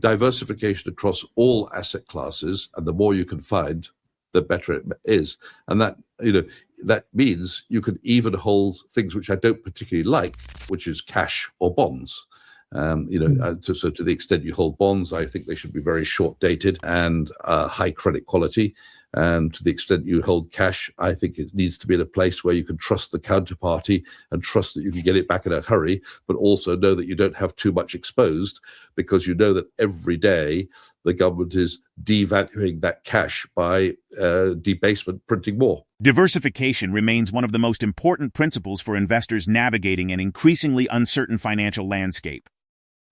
diversification across all asset classes, and the more you can find, the better it is. And that, that means you can even hold things which I don't particularly like, which is cash or bonds. So to the extent you hold bonds, I think they should be very short dated and high credit quality. And to the extent you hold cash, I think it needs to be in a place where you can trust the counterparty and trust that you can get it back in a hurry, but also know that you don't have too much exposed, because you know that every day the government is devaluing that cash by debasement, printing more. Diversification remains one of the most important principles for investors navigating an increasingly uncertain financial landscape.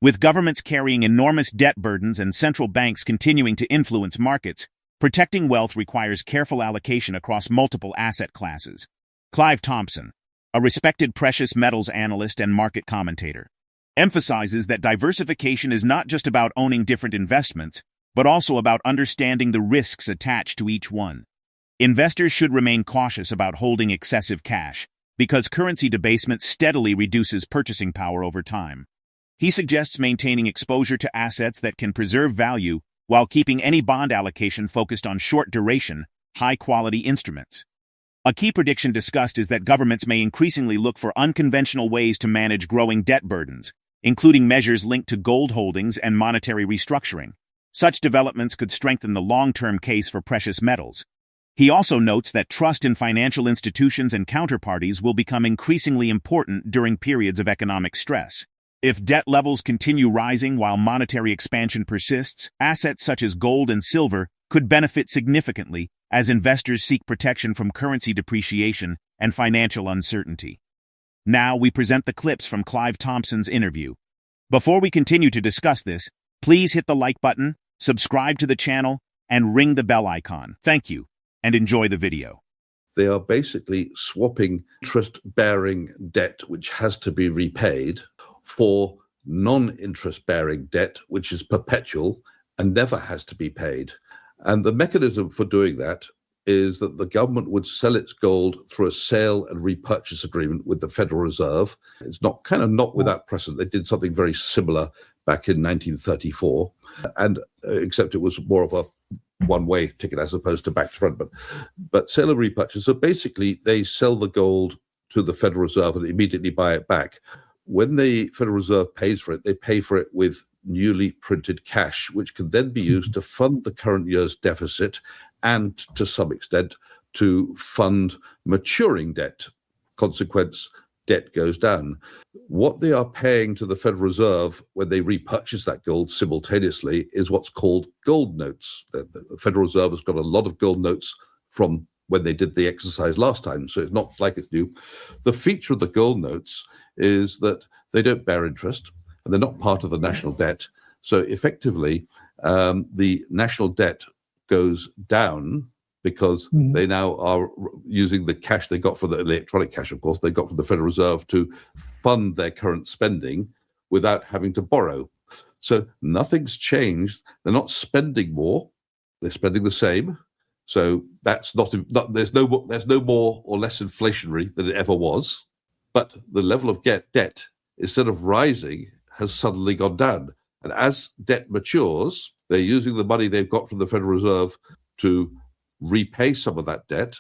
With governments carrying enormous debt burdens and central banks continuing to influence markets, protecting wealth requires careful allocation across multiple asset classes. Clive Thompson, a respected precious metals analyst and market commentator, emphasizes that diversification is not just about owning different investments, but also about understanding the risks attached to each one. Investors should remain cautious about holding excessive cash, because currency debasement steadily reduces purchasing power over time. He suggests maintaining exposure to assets that can preserve value while keeping any bond allocation focused on short-duration, high-quality instruments. A key prediction discussed is that governments may increasingly look for unconventional ways to manage growing debt burdens, including measures linked to gold holdings and monetary restructuring. Such developments could strengthen the long-term case for precious metals. He also notes that trust in financial institutions and counterparties will become increasingly important during periods of economic stress. If debt levels continue rising while monetary expansion persists, assets such as gold and silver could benefit significantly as investors seek protection from currency depreciation and financial uncertainty. Now we present the clips from Clive Thompson's interview. Before we continue to discuss this, please hit the like button, subscribe to the channel, and ring the bell icon. Thank you, and enjoy the video. They are basically swapping interest-bearing debt, which has to be repaid, for non-interest-bearing debt, which is perpetual and never has to be paid. And the mechanism for doing that is that the government would sell its gold through a sale and repurchase agreement with the Federal Reserve. It's not without precedent. They did something very similar back in 1934, and except it was more of a one-way ticket as opposed to back to front. But sale and repurchase. So basically, they sell the gold to the Federal Reserve and immediately buy it back. When the Federal Reserve pays for it, they pay for it with newly printed cash, which can then be used to fund the current year's deficit and, to some extent, to fund maturing debt. Consequence, debt goes down. What they are paying to the Federal Reserve when they repurchase that gold simultaneously is what's called gold notes. The Federal Reserve has got a lot of gold notes from when they did the exercise last time, so it's not like it's new. The feature of the gold notes is that they don't bear interest, and they're not part of the national debt. So effectively, the national debt goes down because they now are using the cash they got from the electronic cash, of course, they got from the Federal Reserve to fund their current spending without having to borrow. So nothing's changed. They're not spending more. They're spending the same. So that's not there's no more or less inflationary than it ever was. But the level of debt, instead of rising, has suddenly gone down. And as debt matures, they're using the money they've got from the Federal Reserve to repay some of that debt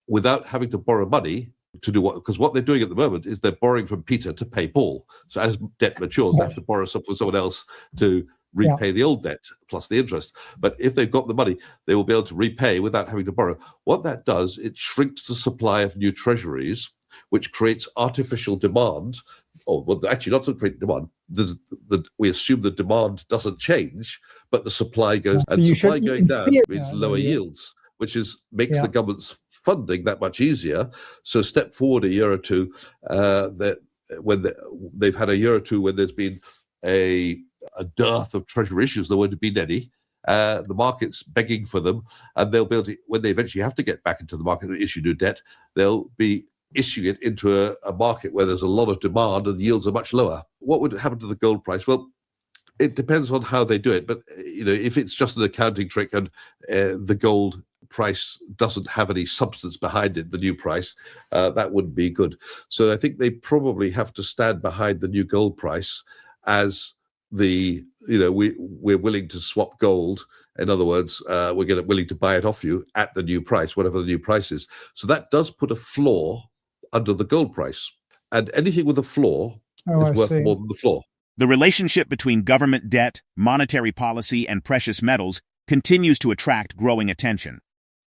without having to borrow money to do what? Because what they're doing at the moment is they're borrowing from Peter to pay Paul. So as debt matures, they have to borrow some from someone else to repay the old debt plus the interest. But if they've got the money, they will be able to repay without having to borrow. What that does, it shrinks the supply of new treasuries, which creates artificial demand. Or well, actually, not to create demand. We assume the demand doesn't change, but the supply goes, and supply going down means lower yields, which makes the government's funding that much easier. So step forward a year or two, when they've had a year or two when there's been a dearth of treasury issues, there won't have been any. The market's begging for them, and they'll be able to, when they eventually have to get back into the market and issue new debt, they'll be issuing it into a market where there's a lot of demand and the yields are much lower. What would happen to the gold price? Well, it depends on how they do it. But if it's just an accounting trick and the gold price doesn't have any substance behind it, the new price, that wouldn't be good. So I think they probably have to stand behind the new gold price as we're willing to swap gold. In other words, we're willing to buy it off you at the new price, whatever the new price is. So that does put a floor under the gold price. And anything with a floor is worth more than the floor. The relationship between government debt, monetary policy, and precious metals continues to attract growing attention.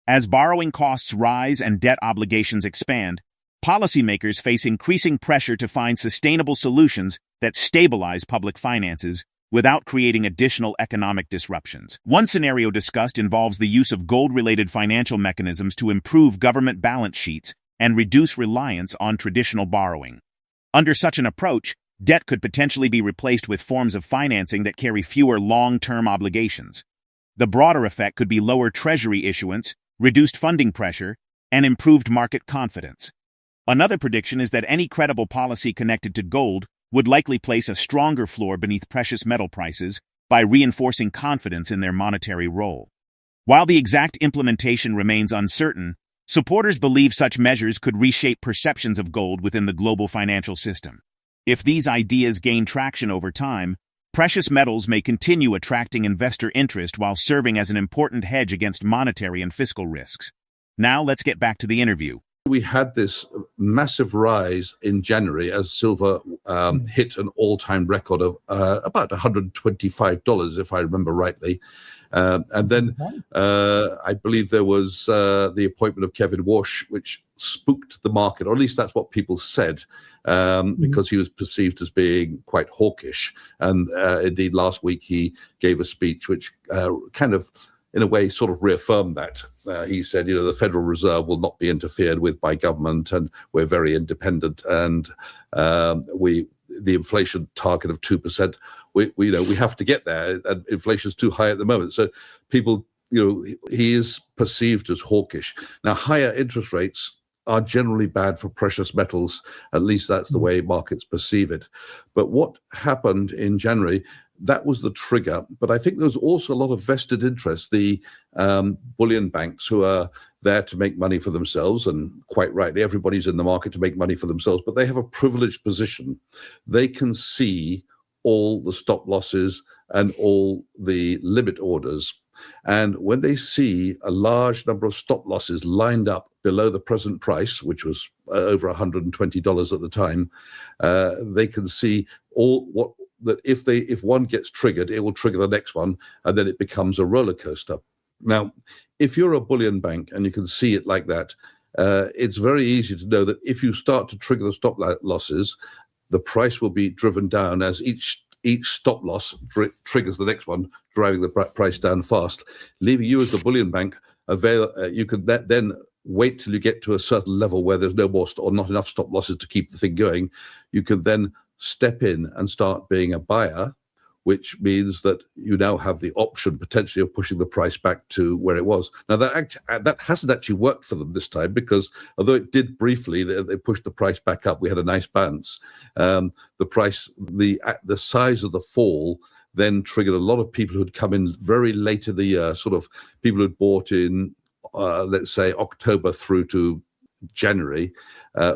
As borrowing costs rise and debt obligations expand, policymakers face increasing pressure to find sustainable solutions that stabilize public finances without creating additional economic disruptions. One scenario discussed involves the use of gold-related financial mechanisms to improve government balance sheets and reduce reliance on traditional borrowing. Under such an approach, debt could potentially be replaced with forms of financing that carry fewer long-term obligations. The broader effect could be lower treasury issuance, reduced funding pressure, and improved market confidence. Another prediction is that any credible policy connected to gold would likely place a stronger floor beneath precious metal prices by reinforcing confidence in their monetary role. While the exact implementation remains uncertain, supporters believe such measures could reshape perceptions of gold within the global financial system. If these ideas gain traction over time, precious metals may continue attracting investor interest while serving as an important hedge against monetary and fiscal risks. Now let's get back to the interview. We had this massive rise in January as silver hit an all-time record of about $125, if I remember rightly. And then I believe there was the appointment of Kevin Walsh, which spooked the market, or at least that's what people said, because he was perceived as being quite hawkish. And indeed, last week he gave a speech which kind of, in a way, sort of reaffirmed that. He said, the Federal Reserve will not be interfered with by government, and we're very independent, and the inflation target of 2%, we have to get there, and inflation is too high at the moment. So people, he is perceived as hawkish. Now, higher interest rates are generally bad for precious metals. At least that's the way markets perceive it. But what happened in January, that was the trigger. But I think there was also a lot of vested interest. The bullion banks, who are there to make money for themselves, and quite rightly, everybody's in the market to make money for themselves, but they have a privileged position. They can see all the stop losses and all the limit orders. And when they see a large number of stop losses lined up below the present price, which was over $120 at the time, they can see that if one gets triggered, it will trigger the next one, and then it becomes a roller coaster. Now, if you're a bullion bank and you can see it like that, it's very easy to know that if you start to trigger the stop losses, the price will be driven down as each stop loss triggers the next one, driving the price down fast, leaving you as the bullion bank you can then wait till you get to a certain level where there's no more or not enough stop losses to keep the thing going. You can then step in and start being a buyer, which means that you now have the option potentially of pushing the price back to where it was. Now, that hasn't actually worked for them this time, because although it did briefly, they pushed the price back up. We had a nice bounce. The size of the fall then triggered a lot of people who had come in very late in the year, sort of people who'd bought in, let's say, October through to January,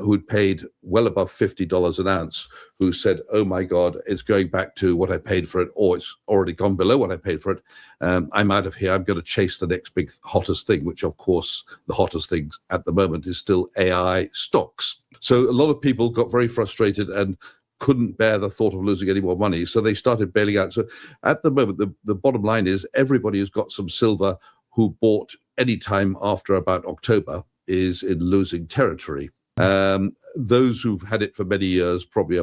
who'd paid well above $50 an ounce, who said, oh my God, it's going back to what I paid for it, or it's already gone below what I paid for it. I'm out of here. I'm going to chase the next big hottest thing, which of course the hottest thing at the moment is still AI stocks. So a lot of people got very frustrated and couldn't bear the thought of losing any more money. So they started bailing out. So at the moment, the bottom line is everybody who's got some silver who bought any time after about October is in losing territory. Those who've had it for many years probably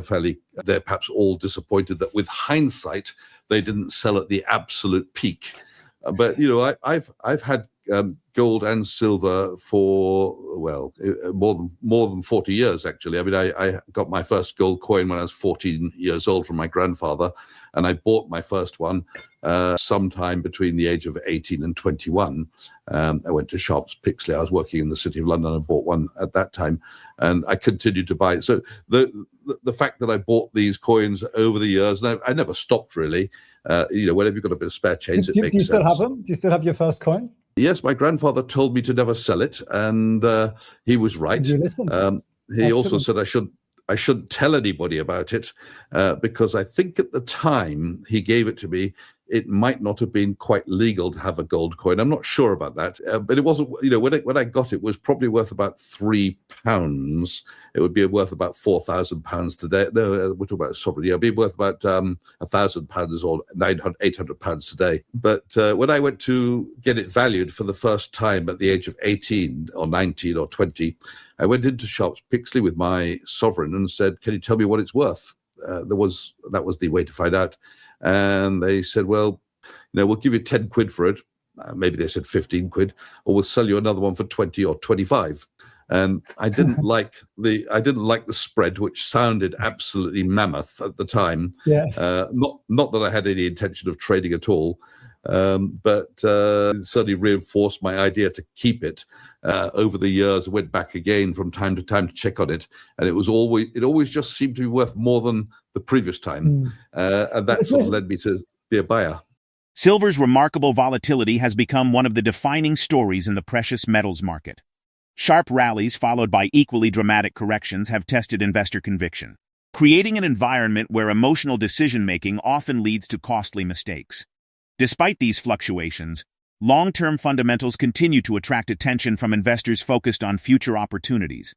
they're perhaps all disappointed that with hindsight, they didn't sell at the absolute peak. But, I've had gold and silver for, more than 40 years, actually. I mean, I got my first gold coin when I was 14 years old from my grandfather, and I bought my first one sometime between the age of 18 and 21. I went to Sharps Pixley. I was working in the City of London and bought one at that time, and I continued to buy it. So the fact that I bought these coins over the years, and I never stopped really. Whenever you've got a bit of spare change, it makes sense. Do you still have them? Do you still have your first coin? Yes, my grandfather told me to never sell it, and he was right. Did you listen? He also said I should I shouldn't tell anybody about it because I think at the time he gave it to me, it might not have been quite legal to have a gold coin. I'm not sure about that, but it wasn't. When I got it, it was probably worth about £3. It would be worth about £4,000 today. No, we're talking about sovereign. Yeah, it'd be worth about £1,000 or £800 today. But when I went to get it valued for the first time at the age of 18 or 19 or 20, I went into shops, Pixley, with my sovereign and said, "Can you tell me what it's worth?" That was the way to find out. And they said, "Well, we'll give you 10 quid for it." Maybe they said 15 quid, or we'll sell you another one for 20 or 25. And I didn't like the spread, which sounded absolutely mammoth at the time. Yes. Not that I had any intention of trading at all, but it certainly reinforced my idea to keep it. Over the years, I went back again from time to time to check on it, and it always just seemed to be worth more than the previous time, and that sort of led me to be a buyer. Silver's remarkable volatility has become one of the defining stories in the precious metals market. Sharp rallies followed by equally dramatic corrections have tested investor conviction, creating an environment where emotional decision-making often leads to costly mistakes. Despite these fluctuations, long-term fundamentals continue to attract attention from investors focused on future opportunities.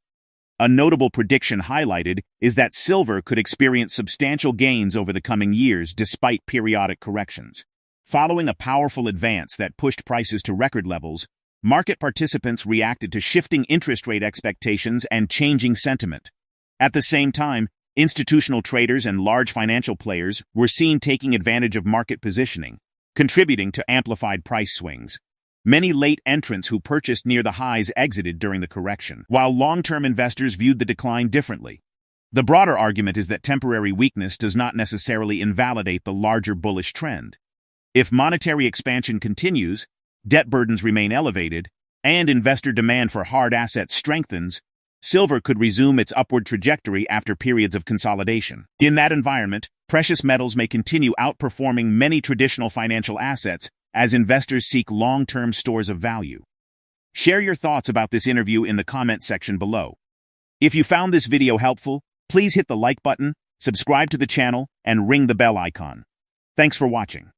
A notable prediction highlighted is that silver could experience substantial gains over the coming years despite periodic corrections. Following a powerful advance that pushed prices to record levels, market participants reacted to shifting interest rate expectations and changing sentiment. At the same time, institutional traders and large financial players were seen taking advantage of market positioning, contributing to amplified price swings. Many late entrants who purchased near the highs exited during the correction, while long-term investors viewed the decline differently. The broader argument is that temporary weakness does not necessarily invalidate the larger bullish trend. If monetary expansion continues, debt burdens remain elevated, and investor demand for hard assets strengthens, silver could resume its upward trajectory after periods of consolidation. In that environment, precious metals may continue outperforming many traditional financial assets as investors seek long-term stores of value. Share your thoughts about this interview in the comment section below. If you found this video helpful, please hit the like button, subscribe to the channel, and ring the bell icon. Thanks for watching.